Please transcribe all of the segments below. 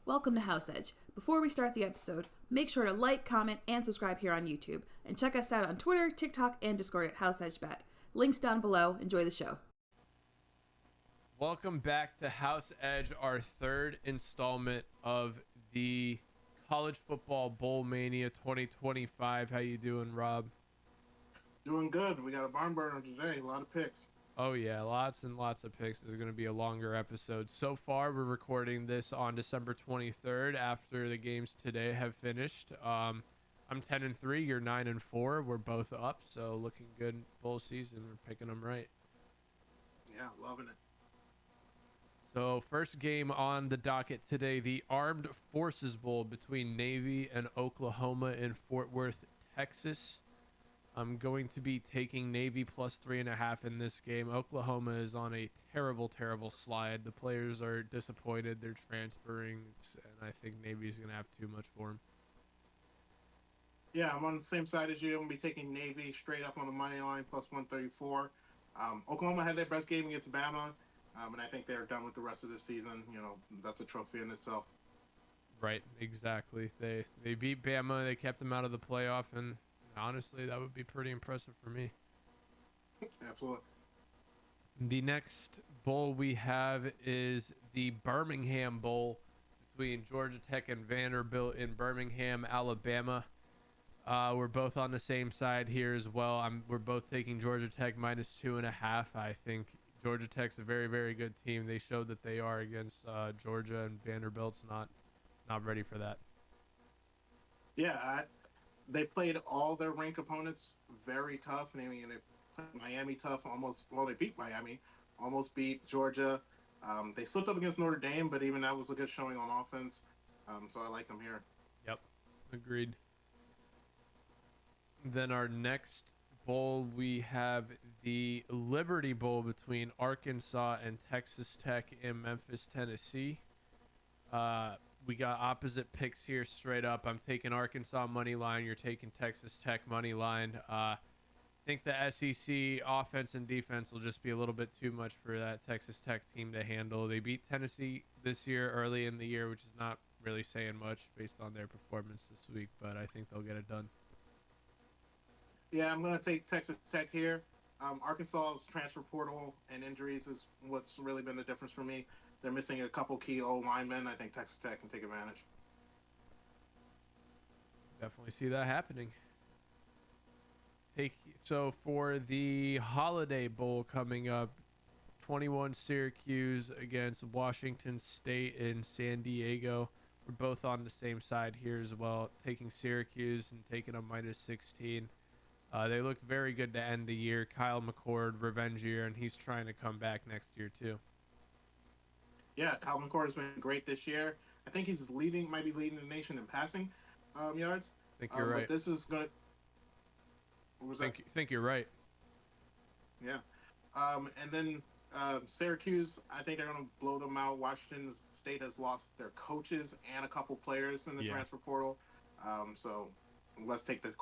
Welcome to House Edge. Before we start the episode, make sure to like, comment, and subscribe here on YouTube. And check us out on Twitter, TikTok, and Discord at House Edge Bet. Links down below. Enjoy the show. Welcome back to House Edge, our third installment of the College Football Bowl Mania 2025. How you doing, Rob? Doing good. We got a barn burner today. A lot of picks. Oh yeah, lots and lots of picks. This is going to be a longer episode. So far, we're recording this on December 23rd after the games today have finished. I'm 10-3. You're 9-4. We're both up, so looking good bowl season. We're picking them right. Yeah, loving it. So first game on the docket today, the Armed Forces Bowl between Navy and Oklahoma in Fort Worth, Texas. I'm going to be taking Navy plus 3.5 in this game. Oklahoma is on a terrible slide. The players are disappointed. They're transferring, and I think Navy is going to have too much for them. Yeah, I'm on the same side as you. I'm going to be taking Navy straight up on the money line, plus 134. Oklahoma had their best game against Bama, and I think they're done with the rest of the season. You know, that's a trophy in itself. Right, exactly. They beat Bama. They kept them out of the playoff, and honestly, that would be pretty impressive for me. Absolutely. The next bowl we have is the Birmingham Bowl between Georgia Tech and Vanderbilt in Birmingham, Alabama. We're both on the same side here as well. We're both taking Georgia Tech minus 2.5. I think Georgia Tech's a very good team. They showed that they are against Georgia, and Vanderbilt's not ready for that. Yeah, they played all their ranked opponents very tough. I mean, they played Miami tough. They beat Miami. Almost beat Georgia. They slipped up against Notre Dame, but even that was a good showing on offense. So I like them here. Yep, agreed. Then our next bowl, we have the Liberty Bowl between Arkansas and Texas Tech in Memphis, Tennessee. We got opposite picks here straight up. I'm taking Arkansas money line. You're taking Texas Tech money line. I think the SEC offense and defense will just be a little bit too much for that Texas Tech team to handle. They beat Tennessee this year early in the year, which is not really saying much based on their performance this week, but I think they'll get it done. Yeah, I'm going to take Texas Tech here. Arkansas's transfer portal and injuries is what's really been the difference for me. They're missing a couple key old linemen. I think Texas Tech can take advantage. Definitely see that happening. So for the Holiday Bowl coming up, 21 Syracuse against Washington State in San Diego. We're both on the same side here as well, taking Syracuse and taking a minus 16. They looked very good to end the year. Kyle McCord, revenge year, and he's trying to come back next year too. Yeah, Kyle McCord has been great this year. I think he's might be leading the nation in passing yards. I think you're right. But this is going to... What was that? Think you're right. Yeah. And then Syracuse, I think they're going to blow them out. Washington State has lost their coaches and a couple players in the transfer portal. So let's take the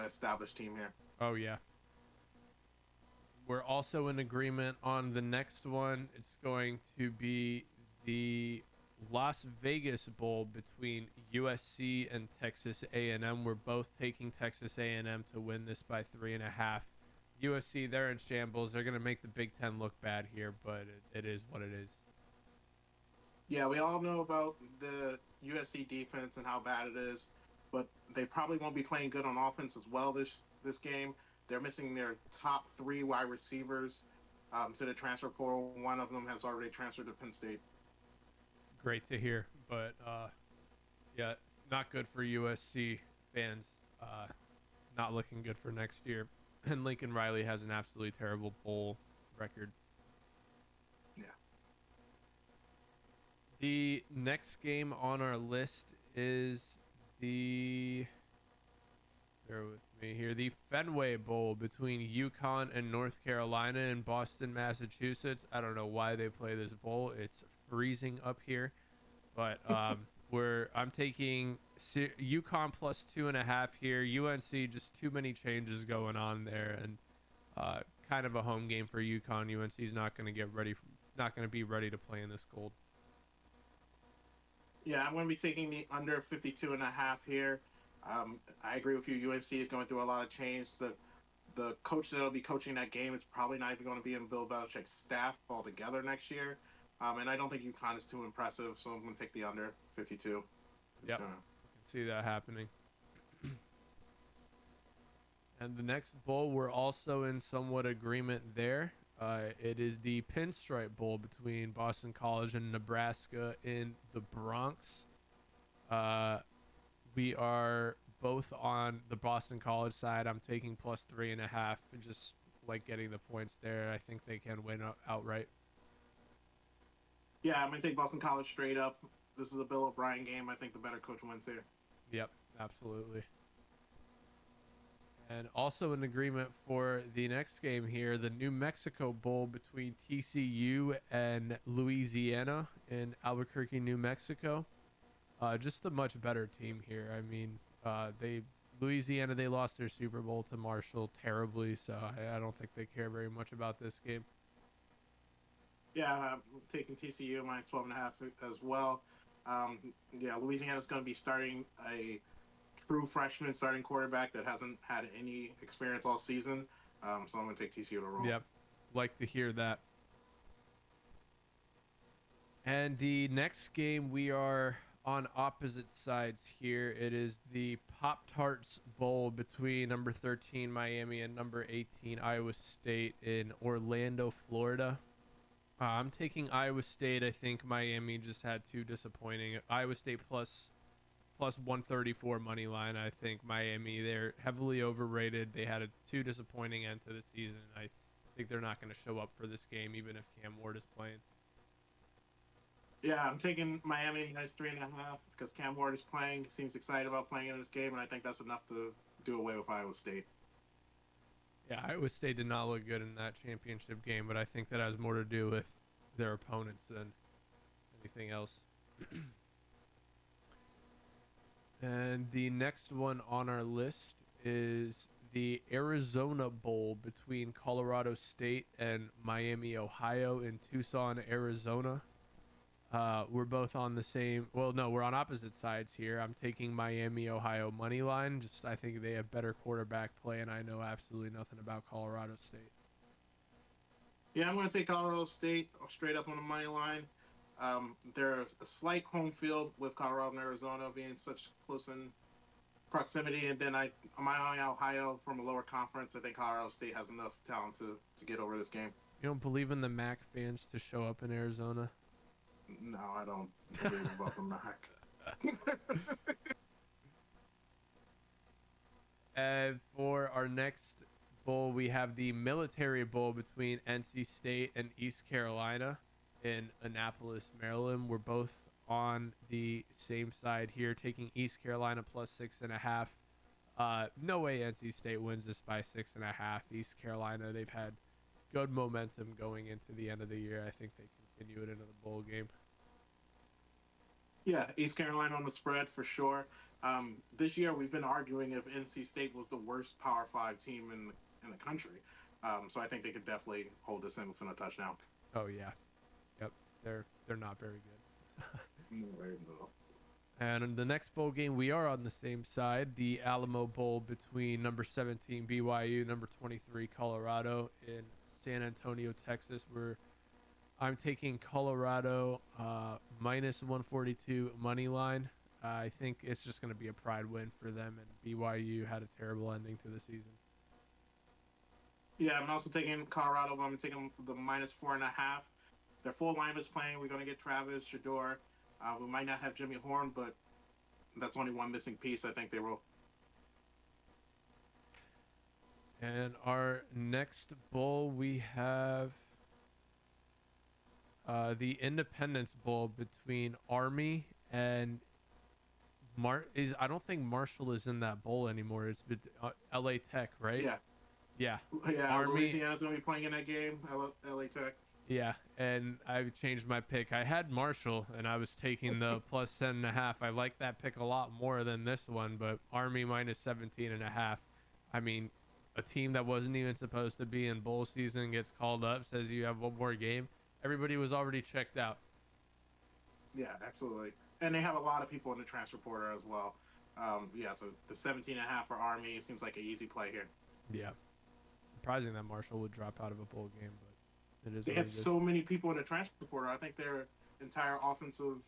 established team here. Oh, yeah. We're also in agreement on the next one. It's going to be the Las Vegas Bowl between USC and Texas A&M. We're both taking Texas A&M to win this by 3.5. USC, they're in shambles. They're going to make the Big Ten look bad here, but it is what it is. Yeah, we all know about the USC defense and how bad it is, but they probably won't be playing good on offense as well this game. They're missing their top 3 wide receivers to the transfer portal. One of them has already transferred to Penn State. Great to hear, but yeah, not good for USC fans. Not looking good for next year. And Lincoln Riley has an absolutely terrible bowl record. Yeah. The next game on our list is bear with me here, the Fenway Bowl between UConn and North Carolina in Boston, Massachusetts. I don't know why they play this bowl. It's freezing up here, but I'm taking UConn plus 2.5 here. UNC, just too many changes going on there, and kind of a home game for UConn. UNC's not going to be ready to play in this cold. Yeah, I'm going to be taking the under 52.5 here. I agree with you. UNC is going through a lot of change. The coach that'll be coaching that game is probably not even going to be in Bill Belichick's staff altogether next year. And I don't think UConn is too impressive, so I'm going to take the under 52. It's Yep, gonna, I can see that happening. And the next bowl, we're also in somewhat agreement there. It is the Pinstripe Bowl between Boston College and Nebraska in the Bronx. Uh, we are both on the Boston College side. I'm taking plus 3.5 and just like getting the points there. I think they can win outright. yeah, I'm going to take Boston College straight up. This is a Bill O'Brien game. I think the better coach wins here. Yep, absolutely. And also in agreement for the next game here, the New Mexico Bowl between TCU and Louisiana in Albuquerque, New Mexico. Just a much better team here. I mean, Louisiana, they lost their Super Bowl to Marshall terribly, so I don't think they care very much about this game. Yeah, I'm taking TCU minus 12.5 as well. Yeah, Louisiana's going to be starting a true freshman starting quarterback that hasn't had any experience all season. So I'm going to take TCU to roll. Yep, like to hear that. And the next game, we are on opposite sides here. It is the Pop Tarts Bowl between number 13 Miami and number 18 Iowa State in Orlando, Florida. I'm taking Iowa State. I think Miami just had too disappointing. Iowa State plus 134 money line. I think Miami, they're heavily overrated. They had a too disappointing end to the season. I think they're not going to show up for this game, even if Cam Ward is playing. Yeah, I'm taking Miami minus 3.5 because Cam Ward is playing. He seems excited about playing in this game, and I think that's enough to do away with Iowa State. Yeah, Iowa State did not look good in that championship game, but I think that has more to do with their opponents than anything else. And the next one on our list is the Arizona Bowl between Colorado State and Miami, Ohio in Tucson, Arizona. We're both on the same. Well, no, we're on opposite sides here. I'm taking Miami, Ohio money line. Just I think they have better quarterback play, and I know absolutely nothing about Colorado State. Yeah, I'm going to take Colorado State straight up on the money line. They're a slight home field with Colorado and Arizona being such close in proximity, and then I'm eyeing Ohio from a lower conference. I think Colorado State has enough talent to get over this game. You don't believe in the MAC fans to show up in Arizona? No, I don't believe about the MAC. And for our next bowl, we have the Military Bowl between NC State and East Carolina in Annapolis, Maryland. We're both on the same side here, taking East Carolina plus 6.5. No way NC State wins this by 6.5. East Carolina, they've had good momentum going into the end of the year. I think they continue it into the bowl game. Yeah, East Carolina on the spread for sure. This year we've been arguing if NC State was the worst Power 5 team in the country. So I think they could definitely hold this in within a touchdown. Oh yeah, yep. They're not very good. No. And in the next bowl game, we are on the same side. The Alamo Bowl between number 17 BYU, number 23 Colorado in San Antonio, Texas. I'm taking Colorado minus 142 money line. I think it's just going to be a pride win for them, and BYU had a terrible ending to the season. Yeah, I'm also taking Colorado, but I'm taking the minus 4.5. Their full line is playing. We're going to get Travis, Shador. We might not have Jimmy Horn, but that's only one missing piece. I think they will. And our next bowl, we have the Independence Bowl between Army and I don't think Marshall is in that bowl anymore. It's LA Tech, right? Yeah. Yeah. Army. Louisiana's going to be playing in that game. LA Tech. Yeah, and I've changed my pick. I had Marshall, and I was taking the plus 10.5. I like that pick a lot more than this one, but Army minus 17.5. I mean, a team that wasn't even supposed to be in bowl season gets called up, says you have one more game. Everybody was already checked out. Yeah, absolutely. And they have a lot of people in the transfer portal as well. Yeah, so the 17.5 for Army seems like an easy play here. Yeah. Surprising that Marshall would drop out of a bowl game, but it is They what had it is. so many people in the transfer portal. I think their entire offensive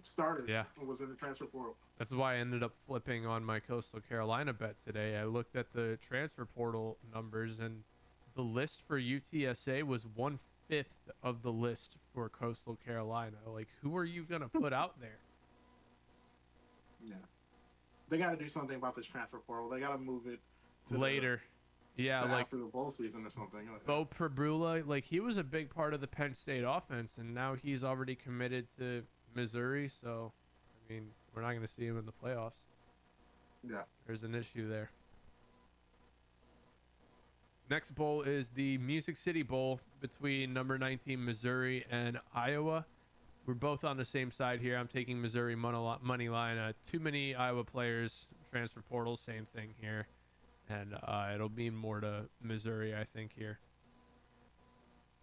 starters Yeah. was in the transfer portal. That's why I ended up flipping on my Coastal Carolina bet today. I looked at the transfer portal numbers, and the list for UTSA was 1/5 of the list for Coastal Carolina. Like, who are you going to put out there? Yeah, they got to do something about this transfer portal. They got to move it to Later. Yeah, like after the bowl season or something. Bo Prabula, like he was a big part of the Penn State offense, and now he's already committed to Missouri. So, I mean, we're not going to see him in the playoffs. Yeah. There's an issue there. Next bowl is the Music City Bowl between number 19 Missouri and Iowa. We're both on the same side here. I'm taking Missouri money line. Too many Iowa players, transfer portal, same thing here. And it'll mean more to Missouri, I think, here.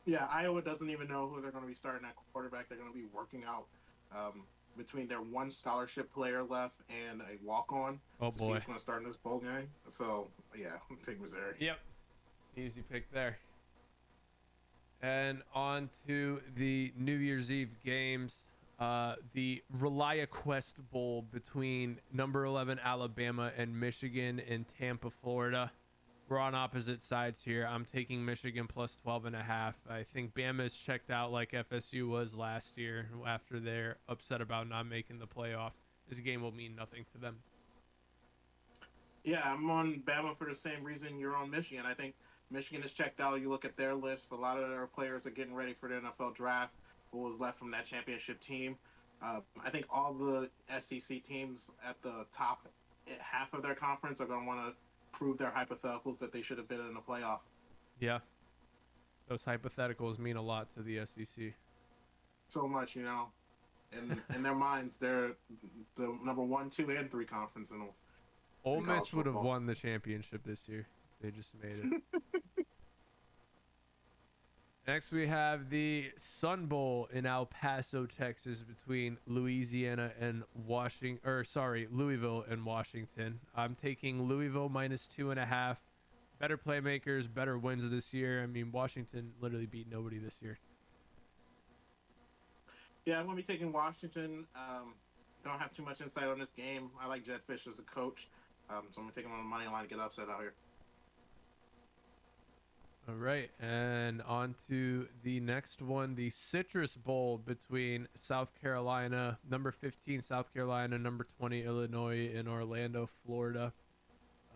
Yeah, Iowa doesn't even know who they're going to be starting at quarterback. They're going to be working out between their one scholarship player left and a walk-on to see who's going to start in this bowl game. So, yeah, take Missouri. Yep. Easy pick there. And on to the New Year's Eve games. The ReliaQuest Bowl between number 11 Alabama and Michigan in Tampa, Florida. We're on opposite sides here. I'm taking Michigan plus 12.5. I think Bama is checked out like FSU was last year after they're upset about not making the playoff. This game will mean nothing to them. Yeah, I'm on Bama for the same reason you're on Michigan. I think Michigan is checked out. You look at their list, a lot of their players are getting ready for the NFL draft. What was left from that championship team? I think all the SEC teams at the top half of their conference are going to want to prove their hypotheticals that they should have been in the playoff. Yeah. Those hypotheticals mean a lot to the SEC. So much, you know. In their minds, they're the number 1, 2, and 3 conference in Ole Miss would have won the championship this year. They just made it. Next, we have the Sun Bowl in El Paso, Texas, between Louisiana and Louisville and Washington. I'm taking Louisville minus 2.5. Better playmakers, better wins this year. I mean, Washington literally beat nobody this year. Yeah, I'm going to be taking Washington. Don't have too much insight on this game. I like Jed Fish as a coach, so I'm going to take him on the money line to get upset out here. All right, and on to the next one, the Citrus Bowl between South Carolina, number 15 South Carolina, number 20 Illinois in Orlando, Florida.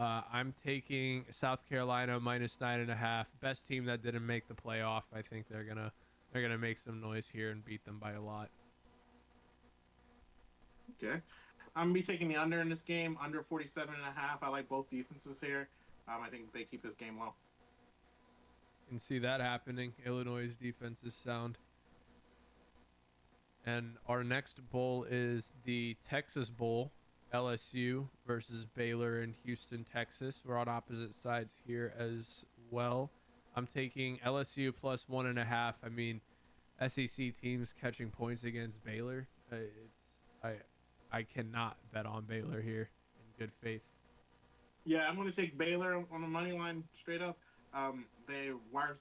I'm taking South Carolina minus 9.5. Best team that didn't make the playoff. I think they're gonna make some noise here and beat them by a lot. Okay, I'm gonna be taking the under in this game, under 47.5. I like both defenses here. I think they keep this game low. Can see that happening. Illinois' defense is sound. And our next bowl is the Texas Bowl, LSU versus Baylor in Houston, Texas. We're on opposite sides here as well. I'm taking LSU plus 1.5. I mean, SEC teams catching points against Baylor. I cannot bet on Baylor here in good faith. Yeah, I'm going to take Baylor on the money line straight up. They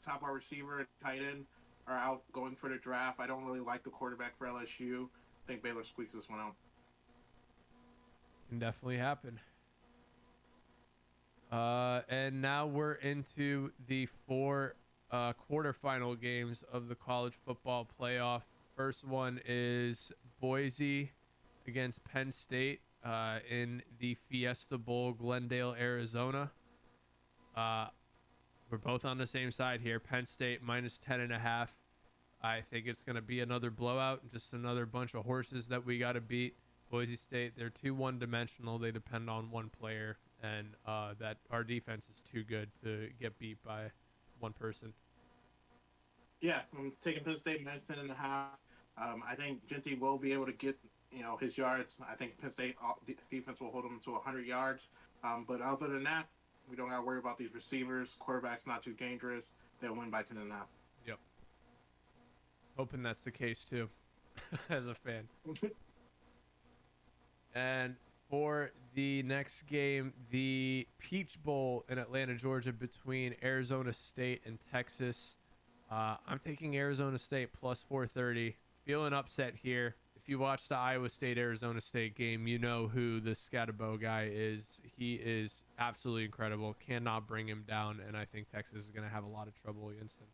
top our receiver and tight end are out going for the draft. I don't really like the quarterback for LSU. I think Baylor squeaks this one out. Can definitely happen. And now we're into the 4 quarterfinal games of the college football playoff. First one is Boise against Penn State in the Fiesta Bowl, Glendale, Arizona. We're both on the same side here. Penn State minus 10.5. I think it's going to be another blowout, just another bunch of horses that we got to beat. Boise State, they're too one-dimensional. They depend on one player, and that our defense is too good to get beat by one person. Yeah, I'm taking Penn State minus 10.5. I think Genty will be able to get his yards. I think Penn State defense will hold him to 100 yards. But other than that, we don't got to worry about these receivers. Quarterback's not too dangerous. They'll win by 10.5. Yep. Hoping that's the case too, as a fan. And for the next game, the Peach Bowl in Atlanta, Georgia, between Arizona State and Texas. I'm taking Arizona State plus 430. Feeling upset here. If you watch the Iowa State-Arizona State game, you know who the Scatabo guy is. He is absolutely incredible. Cannot bring him down, and I think Texas is going to have a lot of trouble against him.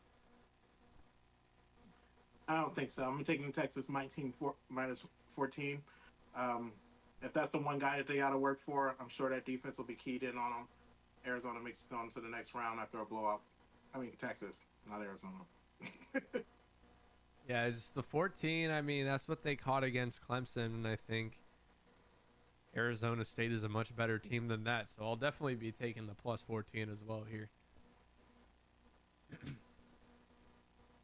I don't think so. I'm taking Texas minus 14. If that's the one guy that they got to work for, I'm sure that defense will be keyed in on them. Arizona makes it on to the next round after a blowout. I mean, Texas, not Arizona. Yeah, it's the 14. I mean, that's what they caught against Clemson, and I think Arizona State is a much better team than that. So I'll definitely be taking the plus 14 as well here.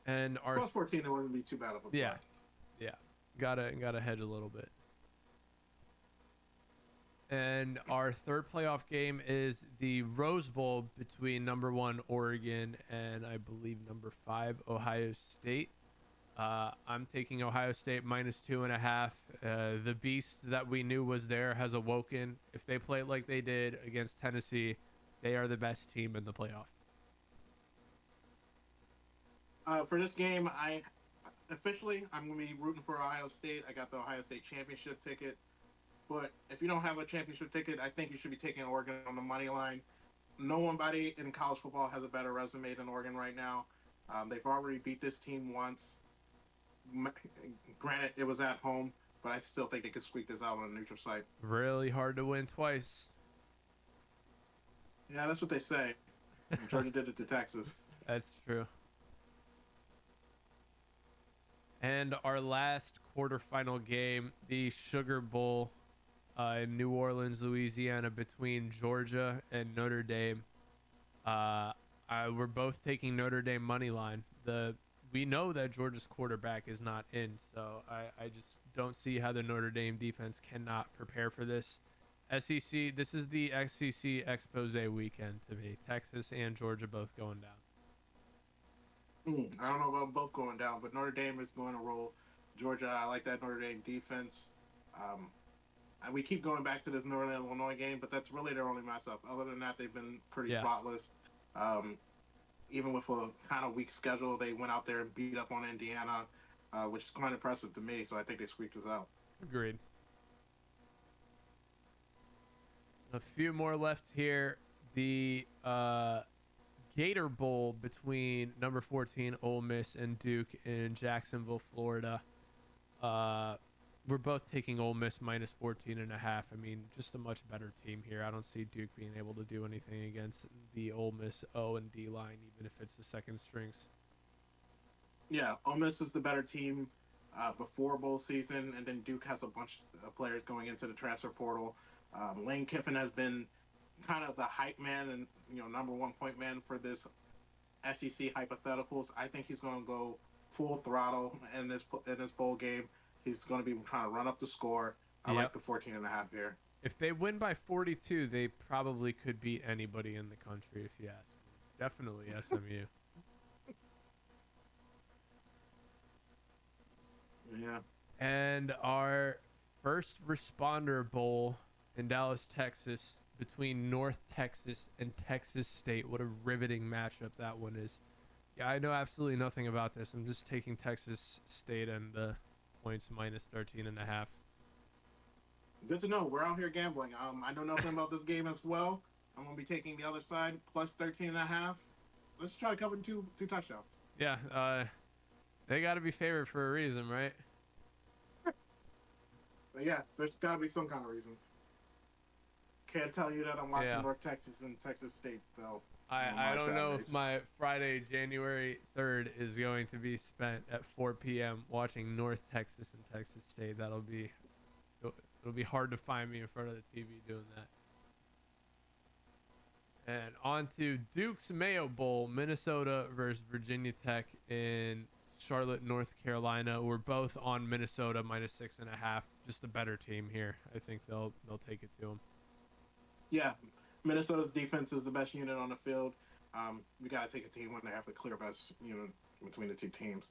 And our plus 14, it wouldn't be too bad of a play. Yeah, gotta hedge a little bit. And our third playoff game is the Rose Bowl between number 1 Oregon and I believe number 5 Ohio State. I'm taking Ohio State minus 2.5. The beast that we knew was there has awoken. If they play like they did against Tennessee, they are the best team in the playoff. For this game, I'm going to be rooting for Ohio State. I got the Ohio State championship ticket. But if you don't have a championship ticket, I think you should be taking Oregon on the money line. Nobody in college football has a better resume than Oregon right now. They've already beat this team once. Granted, it was at home, but I still think they could squeak this out on a neutral site. Really hard to win twice. Yeah, that's what they say. Georgia did it to Texas. That's true. And our last quarterfinal game, the Sugar Bowl in New Orleans, Louisiana, between Georgia and Notre Dame. We're both taking Notre Dame money line. We know that Georgia's quarterback is not in, so I just don't see how the Notre Dame defense cannot prepare for this. SEC, this is the SEC expose weekend to me. Texas and Georgia both going down. I don't know about them both going down, but Notre Dame is going to roll. Georgia, I like that Notre Dame defense. We keep going back to this Northern Illinois game, but that's really their only mess up. Other than that, they've been pretty spotless. Even with a kind of weak schedule, they went out there and beat up on Indiana, which is quite impressive to me. So I think they squeaked us out. Agreed. A few more left here. The Gator Bowl between number 14 Ole Miss and Duke in Jacksonville, Florida. We're both taking Ole Miss minus 14.5. I mean, just a much better team here. I don't see Duke being able to do anything against the Ole Miss O and D line, even if it's the second strings. Yeah, Ole Miss is the better team before bowl season, and then Duke has a bunch of players going into the transfer portal. Lane Kiffin has been kind of the hype man and number 1 point man for this SEC hypotheticals. I think he's going to go full throttle in this bowl game. He's going to be trying to run up the score. I like the 14.5 here. If they win by 42, they probably could beat anybody in the country, if you ask me. Definitely SMU. Yeah. And our first responder bowl in Dallas, Texas, between North Texas and Texas State. What a riveting matchup that one is. Yeah, I know absolutely nothing about this. I'm just taking Texas State and the points minus 13.5. Good to know. We're out here gambling. I know nothing about this game as well. I'm going to be taking the other side plus 13.5. Let's try to cover two touchdowns. Yeah, they got to be favored for a reason, right? But yeah, there's got to be some kind of reasons. Can't tell you that I'm watching North Texas and Texas State, though. I don't know if my Friday, January 3rd is going to be spent at 4 p.m. watching North Texas and Texas State. It'll be hard to find me in front of the TV doing that. And on to Duke's Mayo Bowl, Minnesota versus Virginia Tech in Charlotte, North Carolina. We're both on Minnesota minus 6.5. Just a better team here. I think they'll take it to them. Yeah, Minnesota's defense is the best unit on the field. We got to take a team when they have the clear best unit between the two teams.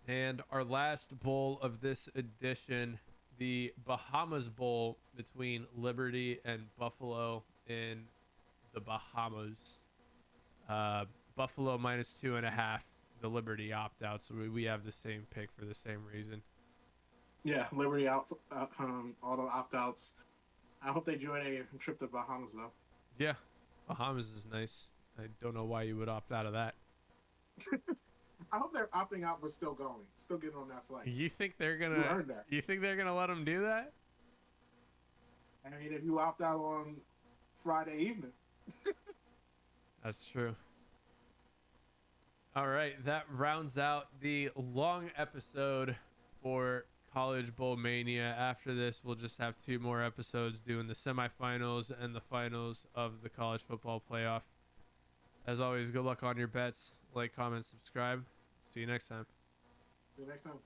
And our last bowl of this edition, the Bahamas Bowl between Liberty and Buffalo in the Bahamas. Buffalo -2.5. The Liberty opt out, so we have the same pick for the same reason. Yeah, Liberty out, all the opt outs. I hope they join a trip to Bahamas though. Yeah, Bahamas is nice. I don't know why you would opt out of that. I hope they're opting out but still going, still getting on that flight. You think they're You earned that. You think they're gonna let them do that? I mean, if you opt out on Friday evening. That's true. All right, that rounds out the long episode for College Bowl Mania. After this, we'll just have 2 more episodes doing the semifinals and the finals of the college football playoff. As always, good luck on your bets. Like, comment, subscribe. See you next time. See you next time.